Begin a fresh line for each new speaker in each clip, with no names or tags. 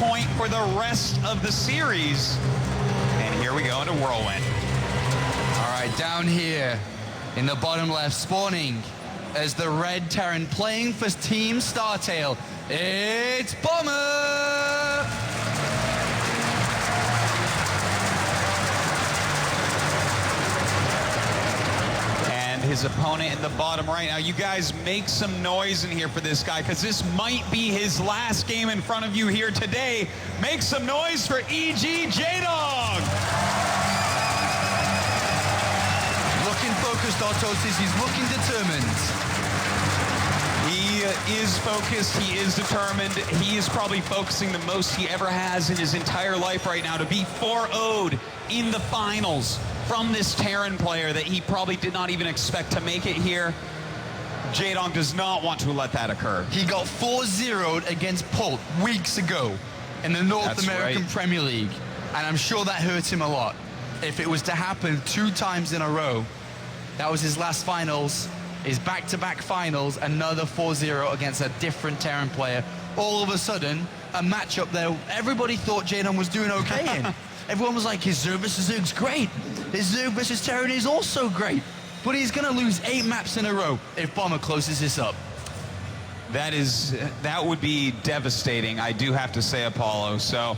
point for the rest of the series. And here we go into Whirlwind.
All right, down here in the bottom left, spawning as the red Terran playing for Team Startail. It's Bomber!
And his opponent in the bottom right. Now, you guys make some noise in here for this guy, because this might be his last game in front of you here today. Make some noise for EG JaeDong!
Looking focused, Artosis. He's looking determined.
He is focused. He is determined. He is probably focusing the most he ever has in his entire life right now to be 4-0'd in the finals from this Terran player that he probably did not even expect to make it here. JaeDong does not want to let that occur.
He got 4-0'd against Pult weeks ago in the North American Premier League, and I'm sure that hurt him a lot. If it was to happen 2 times in a row, that was his last finals, his back-to-back finals, another 4-0 against a different Terran player. All of a sudden, a matchup there everybody thought JaeDong was doing okay in. Everyone was like, his Zerg versus Zerg's great. His Zerg versus Terran is also great. But he's going to lose 8 maps in a row if Bomber closes this up.
That would be devastating, I do have to say, Apollo. So,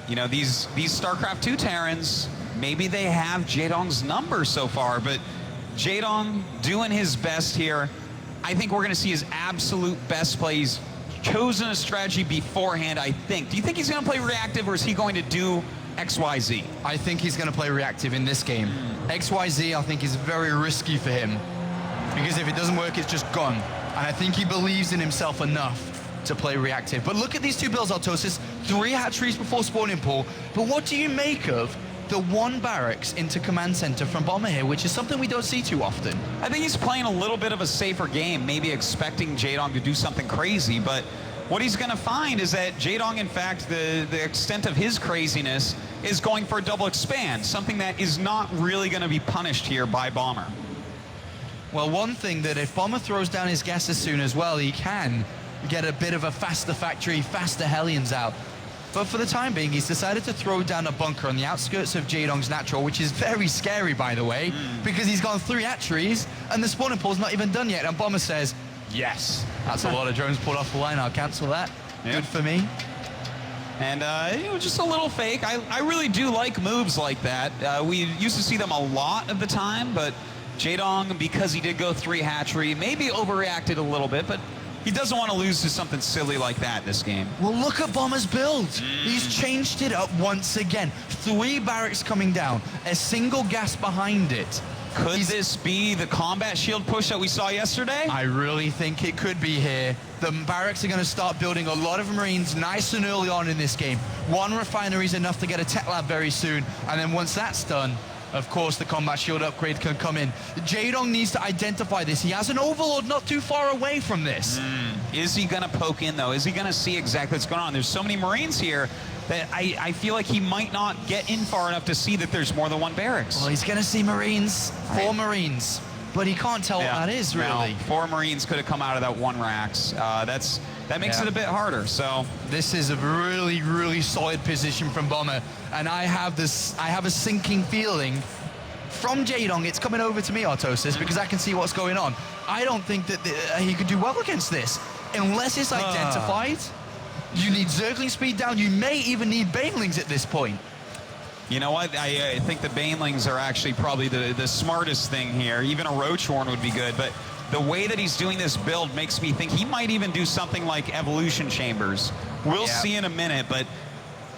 you know, these StarCraft 2 Terrans, maybe they have JaeDong's number so far, but JaeDong doing his best here. I think we're going to see his absolute best play. He's chosen a strategy beforehand, I think. Do you think he's going to play reactive, or is he going to do XYZ?
I think he's going to play reactive in this game. XYZ, I think, is very risky for him, because if it doesn't work, it's just gone. And I think he believes in himself enough to play reactive. But look at these 2 builds, Artosis. 3 hatcheries before spawning pool. But what do you make of the 1 barracks into command center from Bomber here, which is something we don't see too often?
I think he's playing a little bit of a safer game, maybe expecting JaeDong to do something crazy, but what he's going to find is that JaeDong, in fact, the extent of his craziness is going for a double expand, something that is not really going to be punished here by Bomber.
Well, one thing that if Bomber throws down his gas as soon as well, he can get a bit of a faster factory, faster Hellions out. But for the time being, he's decided to throw down a bunker on the outskirts of JaeDong's natural, which is very scary, by the way, because he's gone 3 hatcheries, and the spawning pool's not even done yet, and Bomber says, yes. That's a lot of drones pulled off the line. I'll cancel that. Yep. Good for me.
And, you know, just a little fake. I really do like moves like that. We used to see them a lot of the time, but JaeDong, because he did go 3 hatchery, maybe overreacted a little bit, but he doesn't want to lose to something silly like that this game.
Well, look at Bomber's build. He's changed it up once again. 3 barracks coming down, a single gas behind it.
Could this be the combat shield push that we saw yesterday?
I really think it could be here. The barracks are going to start building a lot of Marines nice and early on in this game. 1 refinery is enough to get a tech lab very soon, and then once that's done, of course, the combat shield upgrade can come in. JaeDong needs to identify this. He has an overlord not too far away from this.
Is he going to poke in, though? Is he going to see exactly what's going on? There's so many Marines here that I feel like he might not get in far enough to see that there's more than 1 barracks.
Well, he's going to see Marines, 4 Marines, but he can't tell what that is, really.
No, 4 Marines could have come out of that 1 racks. That makes it a bit harder, so.
This is a really, really solid position from Bomber, and I have a sinking feeling from JaeDong, it's coming over to me, Artosis, because I can see what's going on. I don't think that he could do well against this. Unless it's identified, you need Zergling speed down, you may even need Banelings at this point.
You know what, I think the Banelings are actually probably the smartest thing here. Even a Roachhorn would be good, but the way that he's doing this build makes me think he might even do something like Evolution Chambers. We'll see in a minute, but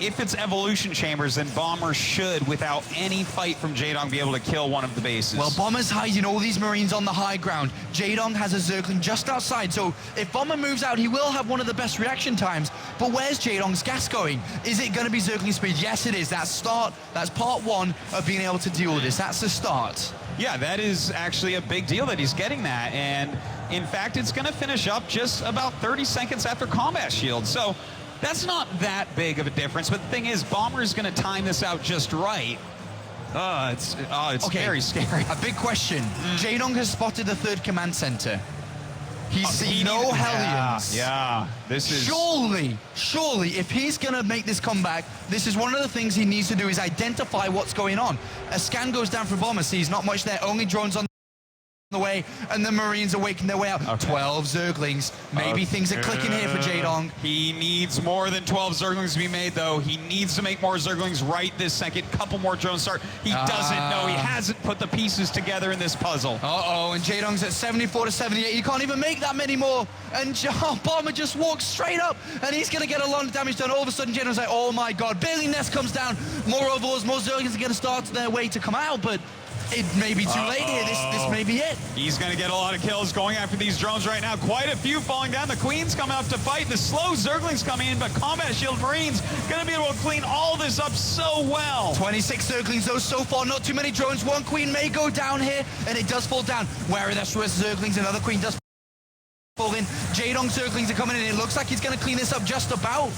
if it's Evolution Chambers, then Bomber should, without any fight from JaeDong, be able to kill one of the bases.
Well, Bomber's hiding all these Marines on the high ground. JaeDong has a Zergling just outside, so if Bomber moves out, he will have one of the best reaction times. But where's JaeDong's gas going? Is it going to be Zergling speed? Yes, it is. That's part 1 of being able to deal with this. That's the start.
Yeah, that is actually a big deal that he's getting that. And in fact, it's going to finish up just about 30 seconds after combat shield. So that's not that big of a difference. But the thing is, Bomber is going to time this out just right. It's okay. Very scary.
A big question. JaeDong has spotted the 3rd command center. He's seen no Hellions.
Yeah, this is...
Surely, if he's going to make this comeback, this is one of the things he needs to do is identify what's going on. A scan goes down for Bomber, sees not much there, only drones on the way, and the Marines are waking their way out. Okay. 12 Zerglings. Maybe things are clicking here for JaeDong.
He needs more than 12 Zerglings to be made, though. He needs to make more Zerglings right this second. Couple more drones start. He doesn't know. He hasn't put the pieces together in this puzzle.
And JaeDong's at 74 to 78. He can't even make that many more. And Bomber just walks straight up, and he's going to get a lot of damage done. All of a sudden, JaeDong's like, oh my god. Bailey Nest comes down. More Overlords, more Zerglings are going to start their way to come out, but it may be too late here. This may be it.
He's going to get a lot of kills going after these drones right now. Quite a few falling down. The Queen's coming up to fight. The slow Zerglings coming in, but Combat Shield Marines going to be able to clean all this up so well.
26 Zerglings, though, so far. Not too many drones. One Queen may go down here, and it does fall down. Where are the Zerglings? Another Queen does fall in. JaeDong Zerglings are coming in. It looks like he's going to clean this up just about.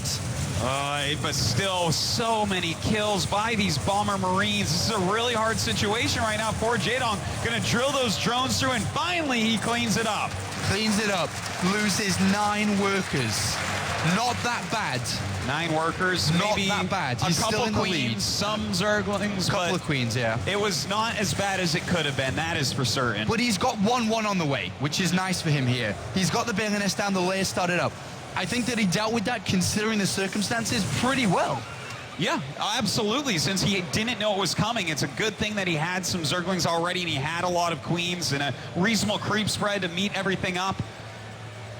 But still, so many kills by these Bomber Marines. This is a really hard situation right now for JaeDong. Gonna drill those drones through, and finally he cleans it up.
Cleans it up. Loses 9 workers. Not that bad.
9 workers,
not
maybe
that bad. He's
a couple
still in the
queens,
lead.
some Zerglings,
Couple of Queens, yeah.
It was not as bad as it could have been, that is for certain.
But he's got 1-1 on the way, which is nice for him here. He's got the Bailey Nest down, the layer started up. I think that he dealt with that, considering the circumstances, pretty well.
Yeah, absolutely. Since he didn't know it was coming, it's a good thing that he had some Zerglings already, and he had a lot of Queens and a reasonable creep spread to meet everything up.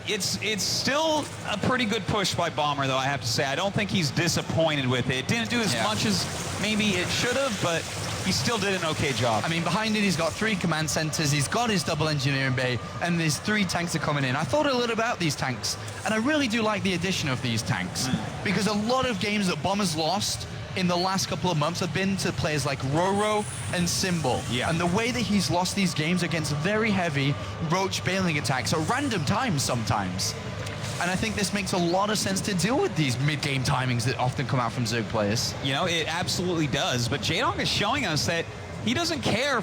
It's still a pretty good push by Bomber, though, I have to say. I don't think he's disappointed with it. It didn't do as much as maybe it should have, but he still did an okay job.
I mean, behind it, he's got 3 command centers, he's got his double engineering bay, and there's 3 tanks are coming in. I thought a little about these tanks, and I really do like the addition of these tanks, because a lot of games that Bomber's lost in the last couple of months have been to players like Roro and Symbol.
Yeah.
And the way that he's lost these games against very heavy roach bailing attacks at random times sometimes. And I think this makes a lot of sense to deal with these mid-game timings that often come out from Zerg players.
You know, it absolutely does. But JaeDong is showing us that he doesn't care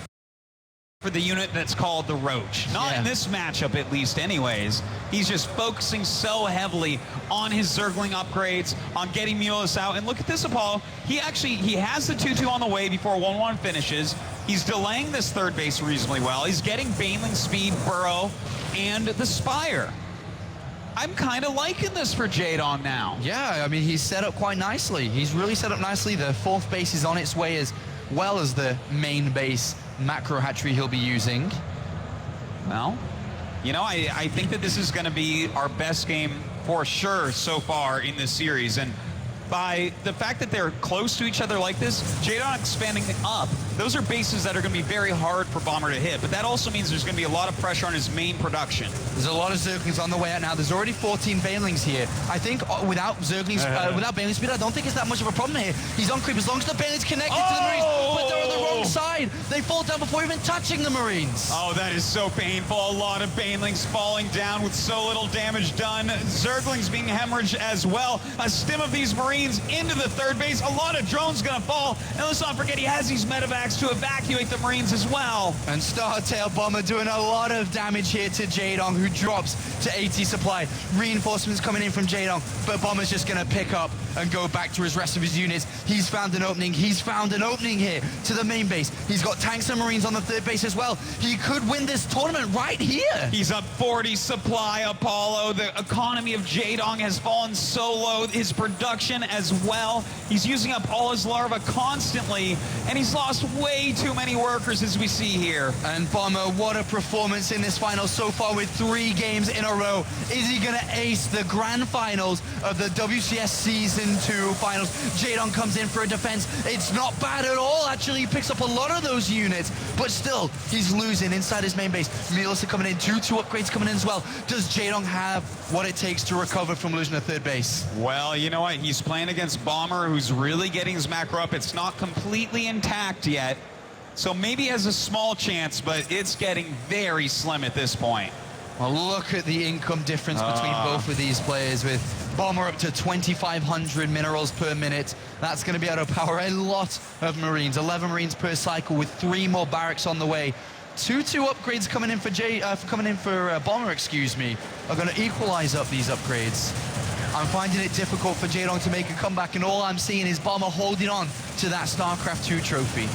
for the unit that's called the Roach. Not in this matchup, at least, anyways. He's just focusing so heavily on his Zergling upgrades, on getting Mulus out. And look at this, Apollo. He has the 2-2 on the way before 1-1 finishes. He's delaying this third base reasonably well. He's getting Baneling speed, Burrow, and the Spire. I'm kind of liking this for JaeDong now.
Yeah, I mean, he's set up quite nicely. He's really set up nicely. The 4th base is on its way as well as the main base macro hatchery he'll be using.
Well, you know, I think that this is going to be our best game for sure so far in this series. And by the fact that they're close to each other like this, JaeDong expanding up, those are bases that are going to be very hard for Bomber to hit. But that also means there's going to be a lot of pressure on his main production.
There's a lot of Zerglings on the way out now. There's already 14 Banelings here. I think without Zerglings, without Baneling speed, I don't think it's that much of a problem here. He's on creep as long as the Baneling's connected to the Marines, but they're on the wrong side. They fall down before even touching the Marines.
Oh, that is so painful. A lot of Banelings falling down with so little damage done. Zerglings being hemorrhaged as well. A stim of these Marines into the third base. A lot of drones gonna fall. And let's not forget he has these medevacs to evacuate the Marines as well.
And Startail Bomber doing a lot of damage here to JaeDong, who drops to 80 supply. Reinforcements coming in from JaeDong, but Bomber's just gonna pick up and go back to his rest of his units. He's found an opening. He's found an opening here to the main base. He's got tanks and Marines on the third base as well. He could win this tournament right here.
He's up 40 supply, Apollo. The economy of JaeDong has fallen so low. His production as well. He's using up all his larvae constantly, and he's lost way too many workers, as we see here.
And Bomber, what a performance in this final so far with 3 games in a row. Is he gonna ace the grand finals of the WCS Season 2 finals? JaeDong comes in for a defense. It's not bad at all, actually. He picks up a lot of those units, but still, he's losing inside his main base. Mulus are coming in, 2 upgrades coming in as well. Does JaeDong have what it takes to recover from losing a third base?
Well, you know what? He's playing against Bomber, who's really getting his macro up. It's not completely intact yet, so maybe he has a small chance, but it's getting very slim at this point.
Well, look at the income difference between both of these players, with Bomber up to 2,500 minerals per minute. That's going to be able to power a lot of Marines. 11 Marines per cycle with 3 more barracks on the way. 2-2 upgrades coming in for Bomber, excuse me, are going to equalize up these upgrades. I'm finding it difficult for JaeDong to make a comeback, and all I'm seeing is Bomber holding on to that StarCraft 2 trophy.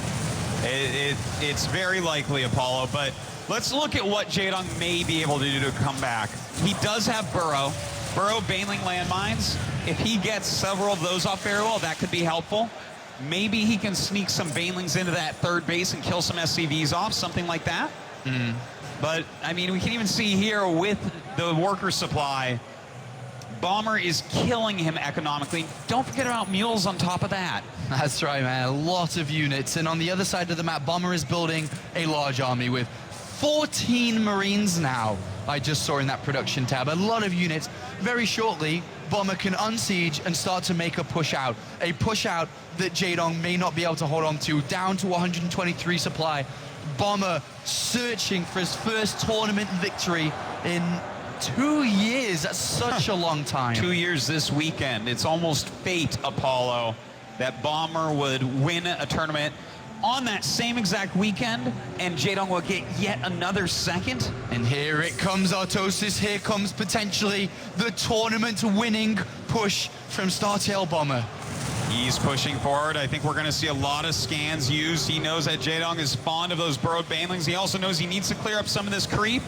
It's very likely, Apollo, but let's look at what JaeDong may be able to do to come back. He does have Burrow baneling landmines. If he gets several of those off very well, that could be helpful. Maybe he can sneak some banelings into that third base and kill some SCVs off, something like that. But, I mean, we can even see here with the worker supply, Bomber is killing him economically. Don't forget about mules on top of that.
That's right, man. A lot of units. And on the other side of the map, Bomber is building a large army with 14 Marines now. I just saw in that production tab. A lot of units. Very shortly, Bomber can unsiege and start to make a push out. A push out that JaeDong may not be able to hold on to. Down to 123 supply. Bomber searching for his first tournament victory in 2 years. That's such a long time.
2 years this weekend. It's almost fate, Apollo, that Bomber would win a tournament on that same exact weekend, and JaeDong will get yet another second.
And here it comes, Artosis. Here comes potentially the tournament-winning push from StarTail Bomber.
He's pushing forward. I think we're going to see a lot of scans used. He knows that JaeDong is fond of those burrowed banelings. He also knows he needs to clear up some of this creep.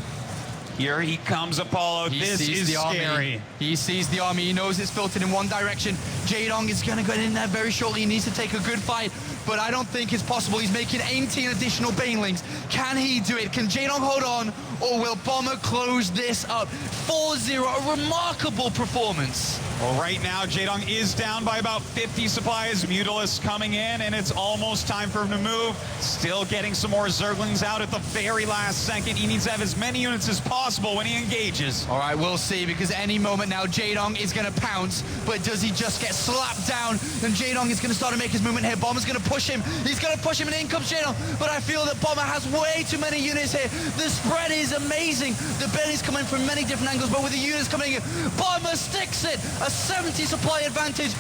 Here he comes, Apollo. This is scary.
He sees the army. He knows it's filtered in one direction. JaeDong is going to go in there very shortly. He needs to take a good fight, but I don't think it's possible. He's making 18 additional banelings. Can he do it? Can JaeDong hold on, or will Bomber close this up? 4-0, a remarkable performance.
Well, right now, JaeDong is down by about 50 supplies. Mutalisk coming in, and it's almost time for him to move. Still getting some more Zerglings out at the very last second. He needs to have as many units as possible when he engages.
All right, we'll see, because any moment now, JaeDong is going to pounce, but does he just get slapped down? And JaeDong is going to start to make his movement here. Bomber's going to push him. He's going to push him, and in comes JaeDong. But I feel that Bomber has way too many units here. The spread is amazing. The belly's coming from many different angles, but with the units coming in, Bomber sticks it. A 70 supply advantage.